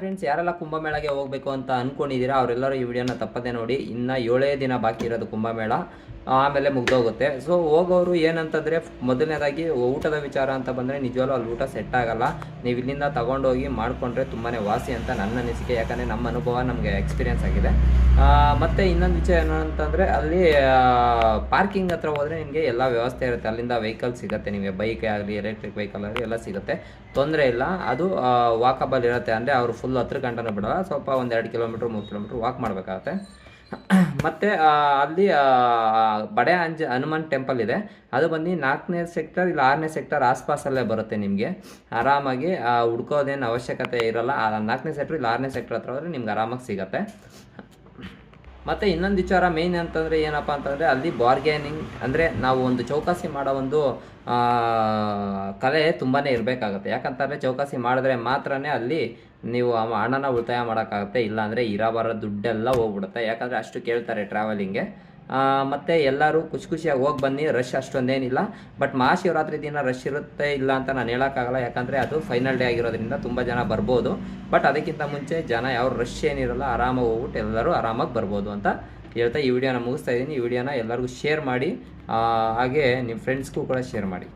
Friends, ಯಾರೆಲ್ಲ ಕುಂಭಮೇಳಗೆ ಹೋಗಬೇಕು ಅಂತ ಅಂದ್ಕೊಂಡಿದ್ದೀರಾ ಅವರೆಲ್ಲರೂ ಈ ವಿಡಿಯೋನ ತಪ್ಪದೆ ನೋಡಿ. ಇನ್ನು 7 ದಿನ ಬಾಕಿ ಇರೋದು ಕುಂಭಮೇಳ, ಆಮೇಲೆ ಮುಗ್ದೋಗುತ್ತೆ. ಸೊ ಹೋಗೋರು ಏನಂತಂದರೆ, ಮೊದಲನೇದಾಗಿ ಊಟದ ವಿಚಾರ ಅಂತ ಬಂದರೆ ನಿಜವಾಗ್ಲೂ ಅಲ್ಲಿ ಊಟ ಸೆಟ್ ಆಗಲ್ಲ. ನೀವು ಇಲ್ಲಿಂದ ತೊಗೊಂಡೋಗಿ ಮಾಡಿಕೊಂಡ್ರೆ ತುಂಬಾ ವಾಸಿ ಅಂತ ನನ್ನ ಅನಿಸಿಕೆ, ಯಾಕಂದರೆ ನಮ್ಮ ಅನುಭವ ನಮಗೆ ಎಕ್ಸ್ಪೀರಿಯನ್ಸ್ ಆಗಿದೆ. ಮತ್ತು ಇನ್ನೊಂದು ವಿಷಯ ಏನು ಅಂತಂದರೆ, ಅಲ್ಲಿ ಪಾರ್ಕಿಂಗ್ ಹತ್ರ ಹೋದರೆ ನಿಮಗೆ ಎಲ್ಲ ವ್ಯವಸ್ಥೆ ಇರುತ್ತೆ. ಅಲ್ಲಿಂದ ವೆಹಿಕಲ್ ಸಿಗುತ್ತೆ, ನಿಮಗೆ ಬೈಕ್ ಆಗಲಿ ಎಲೆಕ್ಟ್ರಿಕ್ ವೆಹಿಕಲ್ ಆಗಲಿ ಎಲ್ಲ ಸಿಗುತ್ತೆ, ತೊಂದರೆ ಇಲ್ಲ. ಅದು ವಾಕಬಲ್ ಇರುತ್ತೆ, ಅಂದರೆ ಅವರು ಫುಲ್ 10 ಗಂಟೆನೂ ಬಿಡೋಲ್ಲ, ಸ್ವಲ್ಪ ಒಂದು 2 ಕಿಲೋಮೀಟ್ರ್ 3 ಕಿಲೋಮೀಟ್ರ್ ವಾಕ್ ಮಾಡಬೇಕಾಗತ್ತೆ. ಮತ್ತು ಅಲ್ಲಿ ಬಡೆ ಹನುಮಾನ್ ಟೆಂಪಲ್ ಇದೆ, ಅದು ಬಂದು 4ನೇ ಸೆಕ್ಟರ್ ಇಲ್ಲ 6ನೇ ಸೆಕ್ಟರ್ ಆಸ್ಪಾಸಲ್ಲೇ ಬರುತ್ತೆ. ನಿಮಗೆ ಆರಾಮಾಗಿ ಹುಡ್ಕೋದೇನು ಅವಶ್ಯಕತೆ ಇರೋಲ್ಲ. 4ನೇ ಸೆಕ್ಟ್ರ್ ಇಲ್ಲ 6ನೇ ಸೆಕ್ಟರ್ ಹತ್ರ ಹೋದರೆ ನಿಮ್ಗೆ ಆರಾಮಾಗಿ ಸಿಗುತ್ತೆ. ಮತ್ತು ಇನ್ನೊಂದು ವಿಚಾರ ಮೇಯ್ನ್ ಅಂತಂದರೆ ಏನಪ್ಪ ಅಂತಂದರೆ, ಅಲ್ಲಿ ಬಾರ್ಗೇನಿಂಗ್ ಅಂದರೆ ನಾವು ಒಂದು ಚೌಕಾಸಿ ಮಾಡೋ ಒಂದು ಕಲೆ ತುಂಬಾ ಇರಬೇಕಾಗುತ್ತೆ. ಯಾಕಂತಂದರೆ ಚೌಕಾಸಿ ಮಾಡಿದ್ರೆ ಮಾತ್ರ ಅಲ್ಲಿ ನೀವು ಹಣನ ಉಳಿತಾಯ ಮಾಡೋಕ್ಕಾಗುತ್ತೆ, ಇಲ್ಲಾಂದರೆ ಇರೋಬರೋ ದುಡ್ಡೆಲ್ಲ ಹೋಗ್ಬಿಡುತ್ತೆ. ಯಾಕಂದರೆ ಅಷ್ಟು ಕೇಳ್ತಾರೆ ಟ್ರಾವೆಲಿಂಗ್ಗೆ. ಮತ್ತು ಎಲ್ಲರೂ ಖುಷಿಯಾಗಿ ಹೋಗಿ ಬನ್ನಿ, ರಶ್ ಅಷ್ಟೊಂದೇನಿಲ್ಲ. ಬಟ್ ಮಹಾಶಿವರಾತ್ರಿ ದಿನ ರಶ್ ಇರುತ್ತೆ ಇಲ್ಲ ಅಂತ ನಾನು ಹೇಳೋಕ್ಕಾಗಲ್ಲ, ಯಾಕಂದರೆ ಅದು ಫೈನಲ್ ಡೇ ಆಗಿರೋದ್ರಿಂದ ತುಂಬ ಜನ ಬರ್ಬೋದು. ಬಟ್ ಅದಕ್ಕಿಂತ ಮುಂಚೆ ಜನ ಯಾವ ರಶ್ ಏನಿರಲ್ಲ, ಆರಾಮಾಗಿ ಹೋಗ್ಬಿಟ್ಟು ಎಲ್ಲರೂ ಆರಾಮಾಗಿ ಬರ್ಬೋದು ಅಂತ ಹೇಳ್ತಾ ಈ ವಿಡಿಯೋನ ಮುಗಿಸ್ತಾ ಇದ್ದೀನಿ. ಈ ವಿಡಿಯೋನ ಎಲ್ಲರಿಗೂ ಶೇರ್ ಮಾಡಿ, ಹಾಗೆ ನಿಮ್ಮ ಫ್ರೆಂಡ್ಸ್ಗೂ ಕೂಡ ಶೇರ್ ಮಾಡಿ.